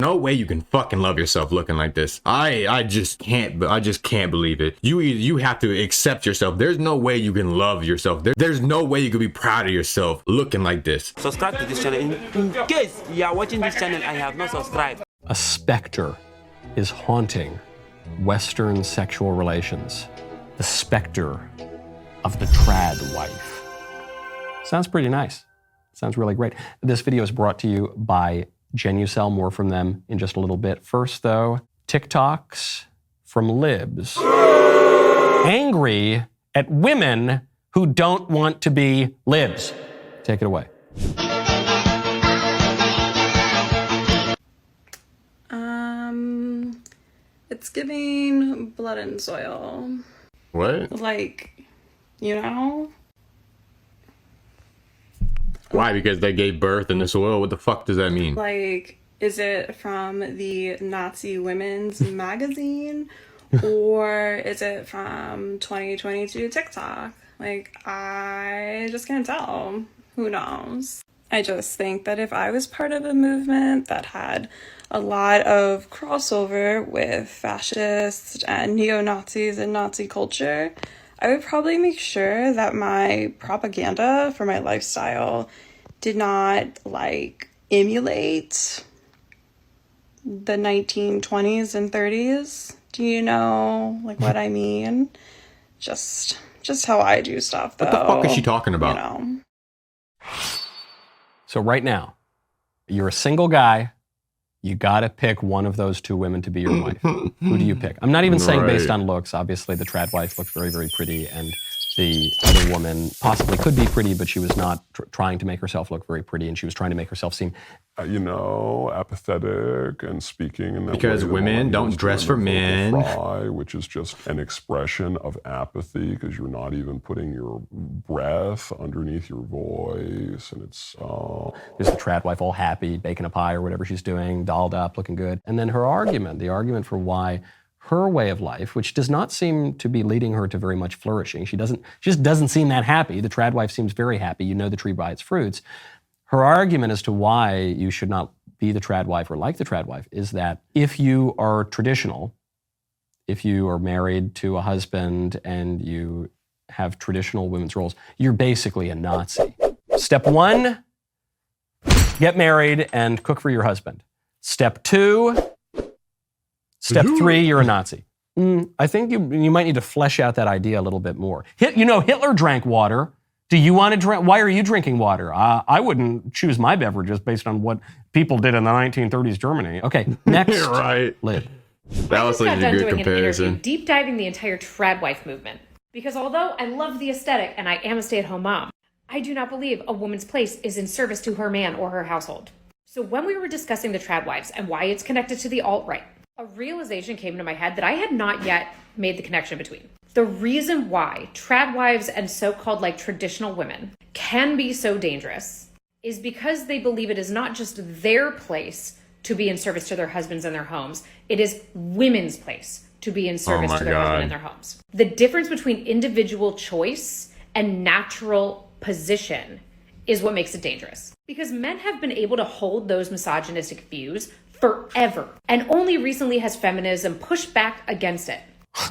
No way you can fucking love yourself looking like this. I just can't believe it. You have to accept yourself. There's no way you can love yourself. There's no way you can be proud of yourself looking like this. Subscribe to this channel. In case you are watching this channel and have not subscribed. A specter is haunting Western sexual relations. The specter of the trad wife. Sounds pretty nice. Sounds really great. This video is brought to you by Genucel. More from them in just a little bit. First, though, TikToks from libs. Angry at women who don't want to be libs. Take it away. It's giving blood and soil. What? Like, you know? Why? Because they gave birth in the soil? What the fuck does that mean? Like, is it from the Nazi Women's magazine? Or is it from 2022 TikTok? Like, I just can't tell. Who knows? I just think that if I was part of a movement that had a lot of crossover with fascists and neo-Nazis and Nazi culture, I would probably make sure that my propaganda for my lifestyle did not, like, emulate the 1920s and 30s. Do you know, like, what I mean? Just how I do stuff, though. What the fuck is she talking about? You know? So right now, you're a single guy. You got to pick one of those two women to be your wife. Who do you pick? I'm not even saying based on looks. Obviously, the trad wife looks very, very pretty, and the other woman possibly could be pretty, but she was not trying to make herself look very pretty, and she was trying to make herself seem, apathetic and speaking in that because way women don't dress for men, which is just an expression of apathy because you're not even putting your breath underneath your voice, and it's there's the trad wife all happy, baking a pie or whatever she's doing, dolled up, looking good, and then her argument, the argument for why her way of life, which does not seem to be leading her to very much flourishing. She just doesn't seem that happy. The trad wife seems very happy. You know the tree by its fruits. Her argument as to why you should not be the trad wife or like the trad wife is that if you are traditional, if you are married to a husband and you have traditional women's roles, you're basically a Nazi. Step one, get married and cook for your husband. Step two, Step three, you're a Nazi. I think you might need to flesh out that idea a little bit more. Hitler drank water. Do you want to drink? Why are you drinking water? I wouldn't choose my beverages based on what people did in the 1930s Germany. Okay, next. You're right. Lid. That was like a good comparison. Deep diving the entire trad wife movement. Because although I love the aesthetic and I am a stay-at-home mom, I do not believe a woman's place is in service to her man or her household. So when we were discussing the trad wives and why it's connected to the alt-right, a realization came into my head that I had not yet made the connection between. The reason why trad wives and so-called like traditional women can be so dangerous is because they believe it is not just their place to be in service to their husbands and their homes. It is women's place to be in service to their husband and their homes. The difference between individual choice and natural position is what makes it dangerous. Because men have been able to hold those misogynistic views forever, and only recently has feminism pushed back against it.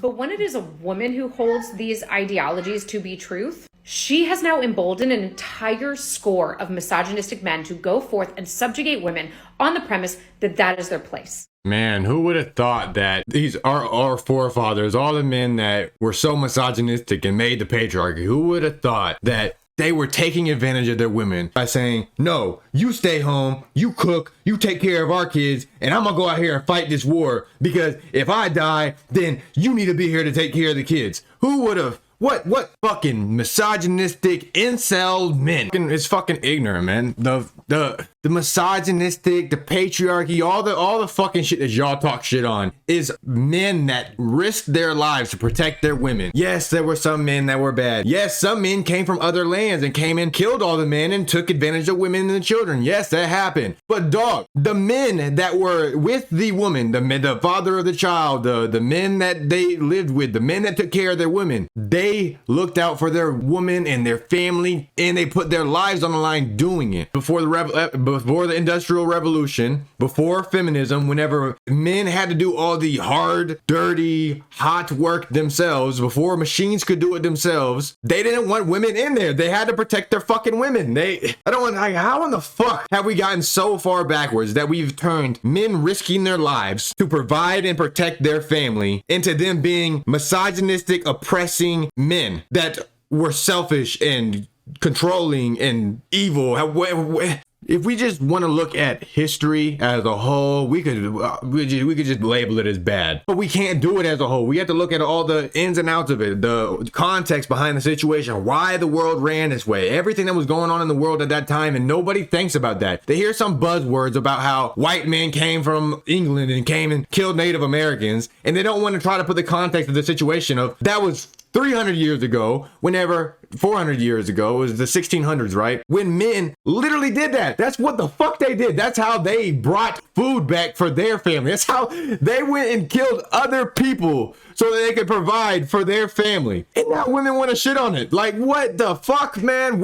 But when it is a woman who holds these ideologies to be truth, she has now emboldened an entire score of misogynistic men to go forth and subjugate women on the premise that that is their place. Man, who would have thought that these are our forefathers, all the men that were so misogynistic and made the patriarchy, who would have thought that they were taking advantage of their women by saying, no, you stay home, you cook, you take care of our kids, and I'm gonna go out here and fight this war because if I die, then you need to be here to take care of the kids. Who would have? What fucking misogynistic incel men? It's fucking ignorant, man. The misogynistic, the patriarchy, all the fucking shit that y'all talk shit on is men that risk their lives to protect their women. Yes, there were some men that were bad. Yes, some men came from other lands and came and killed all the men and took advantage of women and the children. Yes, that happened. But dog, the men that were with the woman, the father of the child, the men that they lived with, the men that took care of their women, they looked out for their woman and their family, and they put their lives on the line doing it. Before the before the Industrial Revolution, before feminism, whenever men had to do all the hard, dirty, hot work themselves, before machines could do it themselves, they didn't want women in there. They had to protect their fucking women. How in the fuck have we gotten so far backwards that we've turned men risking their lives to provide and protect their family into them being misogynistic, oppressing men that were selfish and controlling and evil? If we just want to look at history as a whole, we could just label it as bad. But we can't do it as a whole. We have to look at all the ins and outs of it, the context behind the situation, why the world ran this way, everything that was going on in the world at that time, and nobody thinks about that. They hear some buzzwords about how white men came from England and came and killed Native Americans, and they don't want to try to put the context of the situation of that was 300 years ago, 400 years ago, it was the 1600s, right? When men literally did that. That's what the fuck they did. That's how they brought food back for their family. That's how they went and killed other people so that they could provide for their family. And now women want to shit on it. Like, what the fuck, man?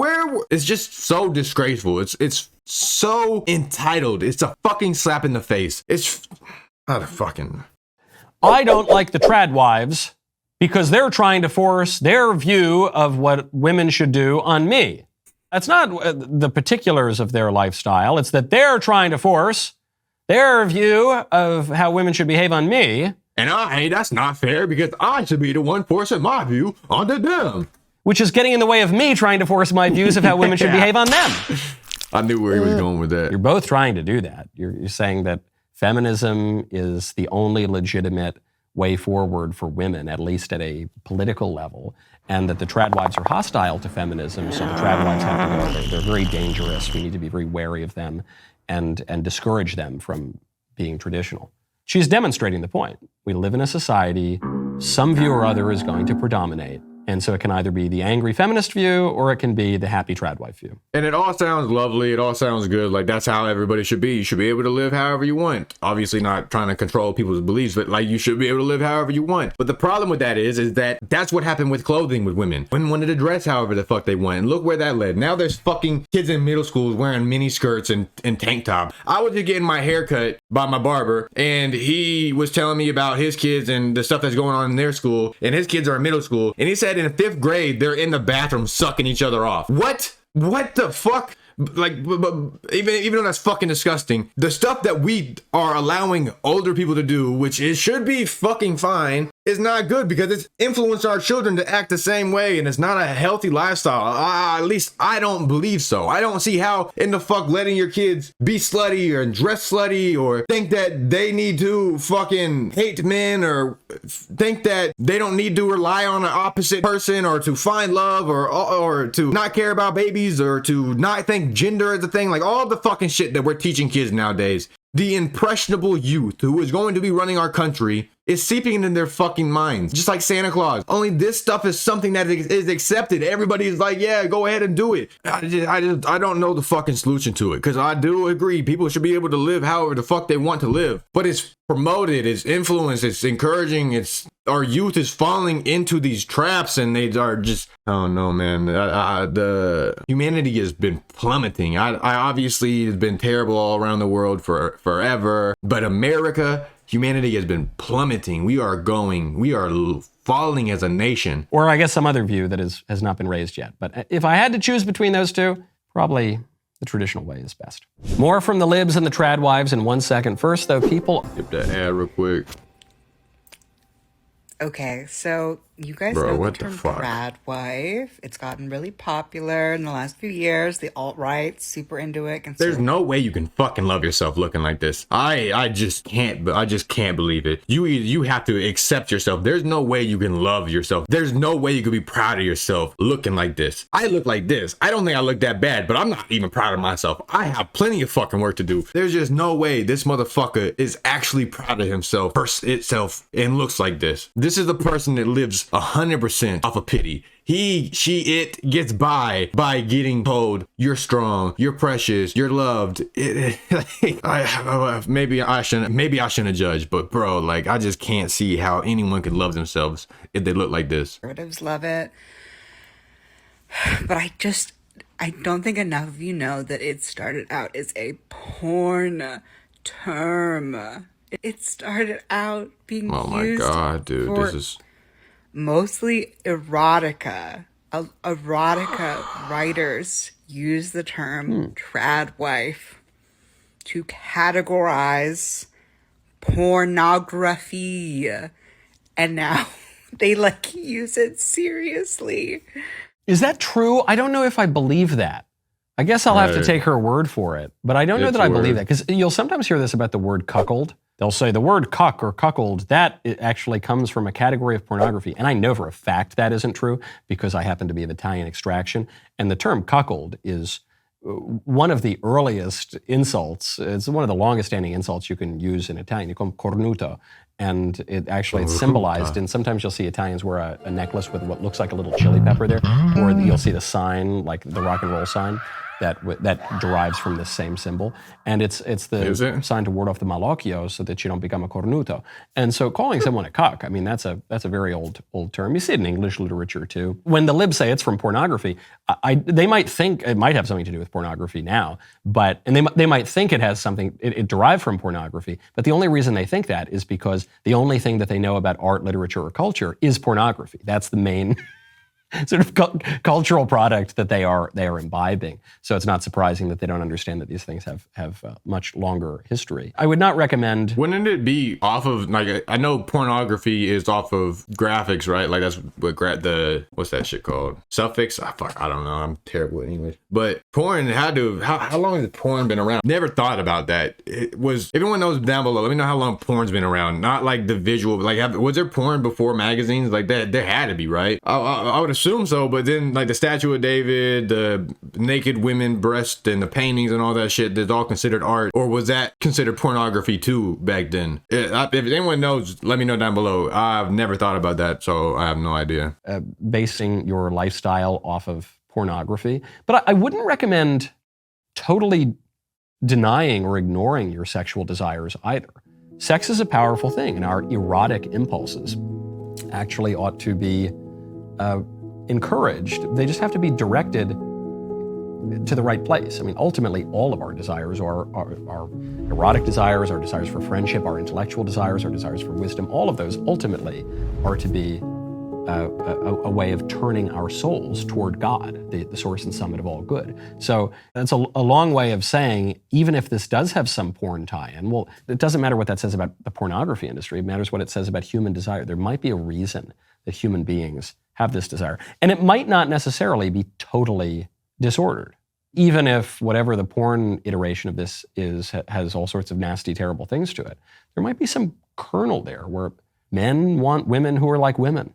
It's just so disgraceful. It's so entitled. It's a fucking slap in the face. I don't like the trad wives because they're trying to force their view of what women should do on me. That's not the particulars of their lifestyle. It's that they're trying to force their view of how women should behave on me. And that's not fair because I should be the one forcing my view onto them. Which is getting in the way of me trying to force my views of how women should behave on them. I knew where he was going with that. You're both trying to do that. You're saying that feminism is the only legitimate way forward for women, at least at a political level, and that the trad wives are hostile to feminism, so the trad wives have to go. They're very dangerous. We need to be very wary of them and discourage them from being traditional. She's demonstrating the point. We live in a society, some view or other is going to predominate. And so it can either be the angry feminist view or it can be the happy trad wife view. And it all sounds lovely. It all sounds good. Like, that's how everybody should be. You should be able to live however you want. Obviously not trying to control people's beliefs, but like, you should be able to live however you want. But the problem with that is that that's what happened with clothing with women. Women wanted to dress however the fuck they want. And look where that led. Now there's fucking kids in middle schools wearing mini skirts and tank top. I was just getting my hair cut by my barber, and he was telling me about his kids and the stuff that's going on in their school. And his kids are in middle school. And he said in 5th grade, they're in the bathroom sucking each other off. What the fuck? Like, even though that's fucking disgusting, the stuff that we are allowing older people to do, which it should be fucking fine, is not good because it's influenced our children to act the same way, and it's not a healthy lifestyle. At least I don't believe so. I don't see how in the fuck letting your kids be slutty or dress slutty or think that they need to fucking hate men or think that they don't need to rely on an opposite person or to find love or to not care about babies or to not think gender is a thing. Like, all the fucking shit that we're teaching kids nowadays. The impressionable youth who is going to be running our country is seeping into their fucking minds, just like Santa Claus. Only this stuff is something that is accepted. Everybody's like, yeah, go ahead and do it. I don't know the fucking solution to it, because I do agree people should be able to live however the fuck they want to live. But it's promoted, it's influenced, it's encouraging, our youth is falling into these traps, and they are just, I don't know, man. The humanity has been plummeting. I obviously has been terrible all around the world for forever, but America, humanity has been plummeting. We are falling as a nation. Or I guess some other view that has not been raised yet. But if I had to choose between those two, probably the traditional way is best. More from the libs and the trad wives in 1 second. First, though, people... Skip that ad real quick. Okay, so you guys Bro, know the what the term fuck? trad wife. It's gotten really popular in the last few years. The alt-right, super into it. There's no way you can fucking love yourself looking like this. I just can't believe it. You have to accept yourself. There's no way you can love yourself. There's no way you can be proud of yourself looking like this. I look like this. I don't think I look that bad, but I'm not even proud of myself. I have plenty of fucking work to do. There's just no way this motherfucker is actually proud of himself, itself, and looks like this. This is the person that lives 100% off of pity. It gets by getting told you're strong, you're precious, you're loved. Maybe I shouldn't judge, but bro, like, I just can't see how anyone could love themselves if they look like this. Conservatives love it. But I I don't think enough of you know that it started out as a porn term. It started out being Oh my used God, dude. for This is. mostly erotica. Erotica writers use the term trad wife to categorize pornography. And now they like use it seriously. Is that true? I don't know if I believe that. I guess I'll have to Right. take her word for it. But I don't know It's that I a believe word. that. Because you'll sometimes hear this about the word cuckold. They'll say the word cuck or cuckold, that it actually comes from a category of pornography. And I know for a fact that isn't true because I happen to be of Italian extraction. And the term cuckold is one of the earliest insults. It's one of the longest standing insults you can use in Italian. You call them cornuto. And it actually it's symbolized, and sometimes you'll see Italians wear a necklace with what looks like a little chili pepper there, or you'll see the sign, like the rock and roll sign, that derives from this same symbol. And it's Is the it? sign to ward off the malocchio so that you don't become a cornuto. And so calling someone a cuck, I mean, that's a very old term. You see it in English literature too. When the libs say it's from pornography, they might think it might have something to do with pornography now, and they might think it has something, it derived from pornography, but the only reason they think that is because the only thing that they know about art, literature, or culture is pornography. That's the main sort of cultural product that they are imbibing. So it's not surprising that they don't understand that these things have much longer history. I would not recommend. Wouldn't it be off of, like, I know pornography is off of graphics, right? Like that's what what's that shit called? Suffix? I don't know. I'm terrible at English. But porn had to, how long has porn been around? Never thought about that. It was, everyone knows down below, let me know how long porn's been around. Not like the visual, like was there porn before magazines? Like that, there had to be, right? I would assume so, but then like the Statue of David, the naked women breast and the paintings and all that shit, that's all considered art. Or was that considered pornography too back then? If anyone knows, let me know down below. I've never thought about that, so I have no idea. Basing your lifestyle off of pornography. But I wouldn't recommend totally denying or ignoring your sexual desires either. Sex is a powerful thing, and our erotic impulses actually ought to be encouraged. They just have to be directed to the right place. I mean, ultimately, all of our desires are erotic desires, our desires for friendship, our intellectual desires, our desires for wisdom, all of those ultimately are to be a way of turning our souls toward God, the source and summit of all good. So that's a long way of saying, even if this does have some porn tie-in, well, it doesn't matter what that says about the pornography industry. It matters what it says about human desire. There might be a reason that human beings have this desire. And it might not necessarily be totally disordered. Even if whatever the porn iteration of this is has all sorts of nasty, terrible things to it, there might be some kernel there where men want women who are like women,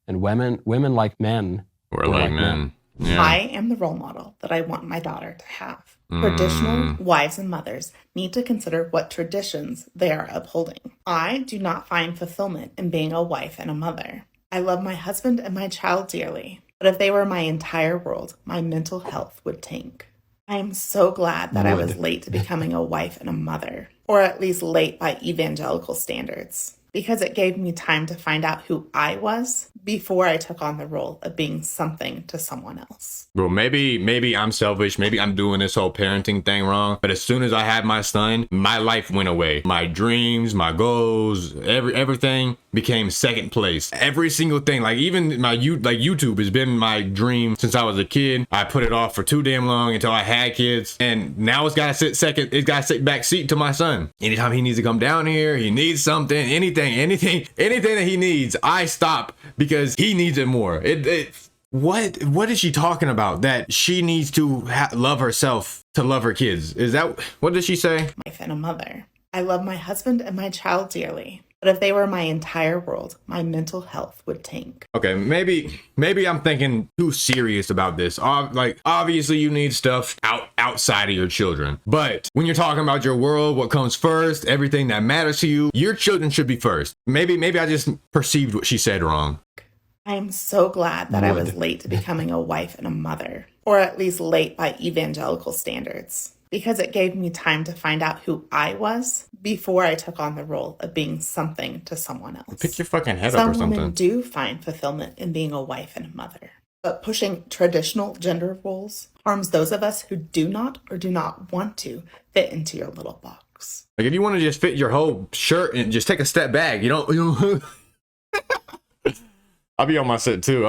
and women like men Or who are like men. Yeah. I am the role model that I want my daughter to have. Traditional wives and mothers need to consider what traditions they are upholding. I do not find fulfillment in being a wife and a mother. I love my husband and my child dearly, but if they were my entire world, my mental health would tank. I am so glad that I was late to becoming a wife and a mother, or at least late by evangelical standards, because it gave me time to find out who I was before I took on the role of being something to someone else. Bro, maybe I'm selfish. Maybe I'm doing this whole parenting thing wrong. But as soon as I had my son, my life went away. My dreams, my goals, everything became second place. Every single thing, like even YouTube has been my dream since I was a kid. I put it off for too damn long until I had kids, and now it's gotta sit second. It's gotta sit back seat to my son. Anytime he needs to come down here, he needs something, anything that he needs, I stop because he needs it more. What is she talking about? That she needs to love herself to love her kids? Is that, what did she say? Wife and a mother. I love my husband and my child dearly, but if they were my entire world, my mental health would tank. Okay, maybe I'm thinking too serious about this. Like, obviously you need stuff outside of your children, but when you're talking about your world, what comes first, everything that matters to you, your children should be first. Maybe I just perceived what she said wrong. I am so glad that I was late to becoming a wife and a mother, or at least late by evangelical standards, because it gave me time to find out who I was before I took on the role of being something to someone else. Pick your fucking head up or Some women something. do find fulfillment in being a wife and a mother, but pushing traditional gender roles harms those of us who do not or do not want to fit into your little box. Like if you want to just fit your whole shirt and just take a step back, you don't. I'll be on my set too.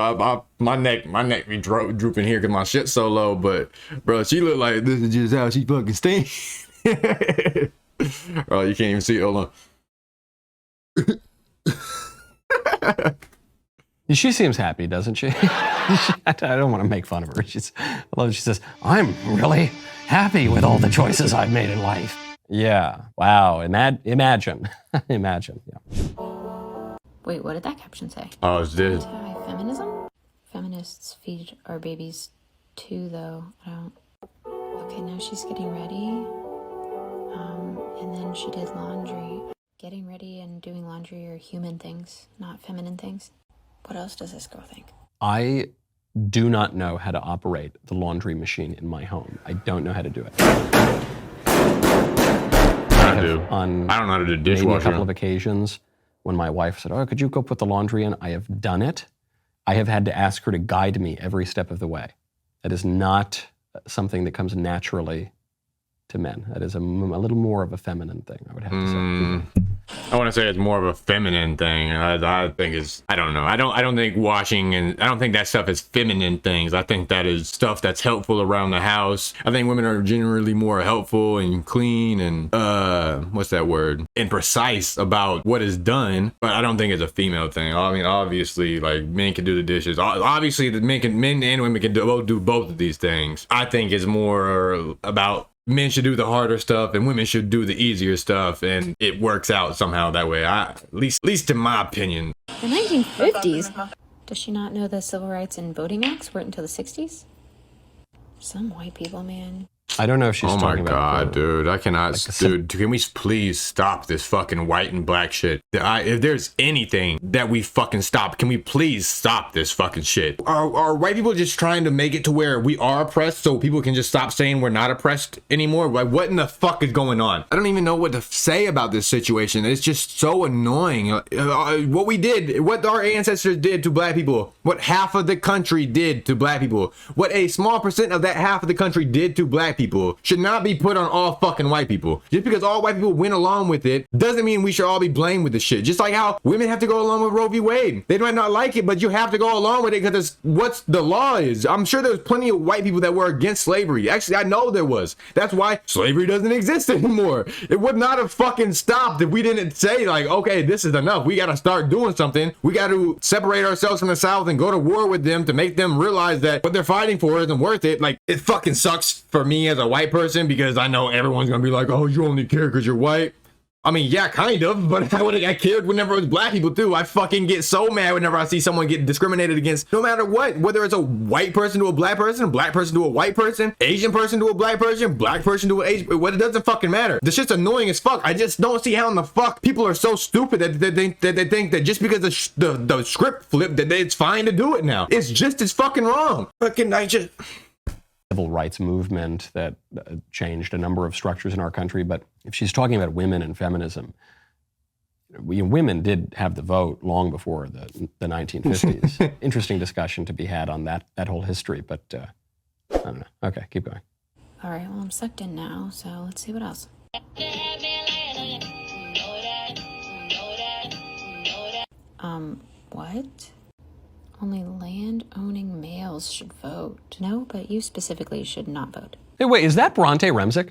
My neck be drooping here because my shit's so low. But bro, she look like this is just how she fucking stinks. Bro, you can't even see it. Hold on. She seems happy, doesn't she? I don't want to make fun of her. She says, "I'm really happy with all the choices I've made in life." Yeah. Wow. Imagine. Imagine. Yeah. Wait, what did that caption say? Oh, it's this. Anti-feminism? Feminists feed our babies too, though. I don't. Okay, now she's getting ready. And then she did laundry. Getting ready and doing laundry are human things, not feminine things. What else does this girl think? I do not know how to operate the laundry machine in my home. I don't know how to do it. I do. I don't know how to do dishwasher. Maybe a couple of occasions when my wife said, "Oh, could you go put the laundry in?" I have done it. I have had to ask her to guide me every step of the way. That is not something that comes naturally to men. That is a little more of a feminine thing, I would have to say. I want to say it's more of a feminine thing. I think it's, I don't know. I don't think washing and I don't think that stuff is feminine things. I think that is stuff that's helpful around the house. I think women are generally more helpful and clean and what's that word? And precise about what is done. But I don't think it's a female thing. I mean, obviously, like men can do the dishes. Obviously, the men and women can do both of these things. I think it's more about men should do the harder stuff and women should do the easier stuff, and it works out somehow that way. At least in my opinion. The 1950s? Does she not know the Civil Rights and Voting Acts weren't until the 60s? Some white people, man. I don't know if she's oh talking my about god, dude! I cannot, dude. Can we please stop this fucking white and black shit? If there's anything that we fucking stop, can we please stop this fucking shit? Are white people just trying to make it to where we are oppressed so people can just stop saying we're not oppressed anymore? Like, what in the fuck is going on? I don't even know what to say about this situation. It's just so annoying. What we did, what our ancestors did to black people, what half of the country did to black people, what a small percent of that half of the country did to black people should not be put on all fucking white people. Just because all white people went along with it doesn't mean we should all be blamed with the shit. Just like how women have to go along with Roe v. Wade. They might not like it, but you have to go along with it because it's what the law is. I'm sure there's plenty of white people that were against slavery. Actually, I know there was. That's why slavery doesn't exist anymore. It would not have fucking stopped if we didn't say like, okay, this is enough. We got to start doing something. We got to separate ourselves from the South and go to war with them to make them realize that what they're fighting for isn't worth it. Like, it fucking sucks for me as a white person because I know everyone's gonna be like, oh, you only care because you're white. I mean, yeah, kind of, but I cared whenever it was black people too. I fucking get so mad whenever I see someone get discriminated against, no matter what, whether it's a white person to a black person to a white person, Asian person to a black person to an Asian, what, it doesn't fucking matter. This shit's annoying as fuck. I just don't see how in the fuck people are so stupid that they think that just because the script flipped that it's fine to do it now. It's just as fucking wrong. Fucking, I just... Civil rights movement that changed a number of structures in our country. But if she's talking about women and feminism, women did have the vote long before the 1950s. Interesting discussion to be had on that whole history, but I don't know. Okay, keep going. All right, well, I'm sucked in now, so let's see what else. What? Only land-owning males should vote. No, but you specifically should not vote. Hey, wait, is that Bronte Remzick?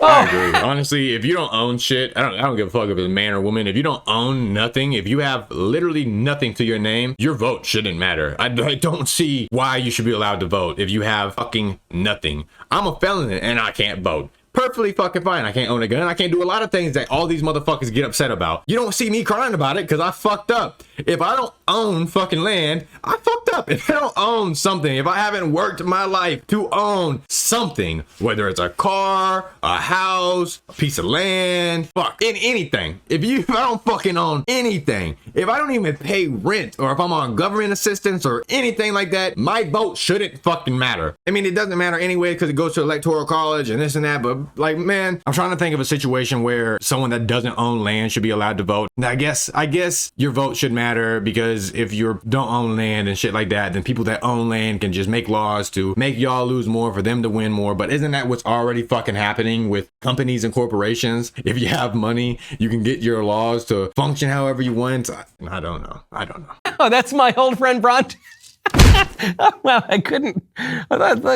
I agree. Honestly, if you don't own shit, I don't give a fuck if it's a man or woman. If you don't own nothing, if you have literally nothing to your name, your vote shouldn't matter. I don't see why you should be allowed to vote if you have fucking nothing. I'm a felon and I can't vote. Perfectly fucking fine. I can't own a gun. I can't do a lot of things that all these motherfuckers get upset about. You don't see me crying about it because I fucked up. If I don't own fucking land, I fucked up. If I don't own something, if I haven't worked my life to own something, whether it's a car, a house, a piece of land, fuck, in anything. If I don't fucking own anything, if I don't even pay rent, or if I'm on government assistance or anything like that, my vote shouldn't fucking matter. I mean, it doesn't matter anyway because it goes to electoral college and this and that, but like, man, I'm trying to think of a situation where someone that doesn't own land should be allowed to vote. Now, I guess your vote should matter, because if you don't own land and shit like that, then people that own land can just make laws to make y'all lose more for them to win more. But isn't that what's already fucking happening with companies and corporations? If you have money, you can get your laws to function however you want. I don't know. Oh, that's my old friend Bronte. Well, I couldn't.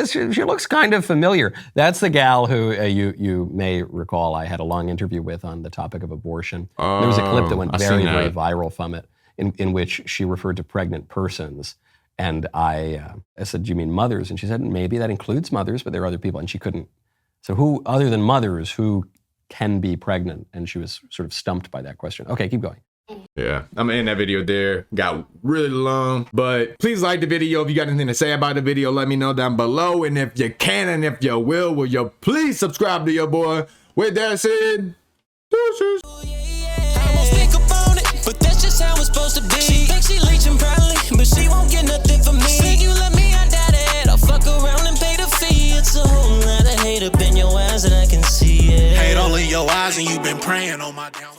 She looks kind of familiar. That's the gal who you may recall I had a long interview with on the topic of abortion. There was a clip that went very viral from it, in which she referred to pregnant persons. And I said, do you mean mothers? And she said, maybe that includes mothers, but there are other people. And she couldn't. So who, other than mothers, who can be pregnant? And she was sort of stumped by that question. Okay, keep going. Yeah, I'm gonna end that video there. Got really long, but please like the video. If you got anything to say about the video, let me know down below. And if you can and if you will you please subscribe to your boy? With that said, deuces. I won't speak up on it, but that's just how it's supposed to be. She thinks she leeching probably, but she won't get nothing from me. Say you let me, I doubt it. I'll fuck around and pay the fee. It's a whole lot of hate up in your eyes and I can see it. Hate all in your eyes and you've been praying on my down.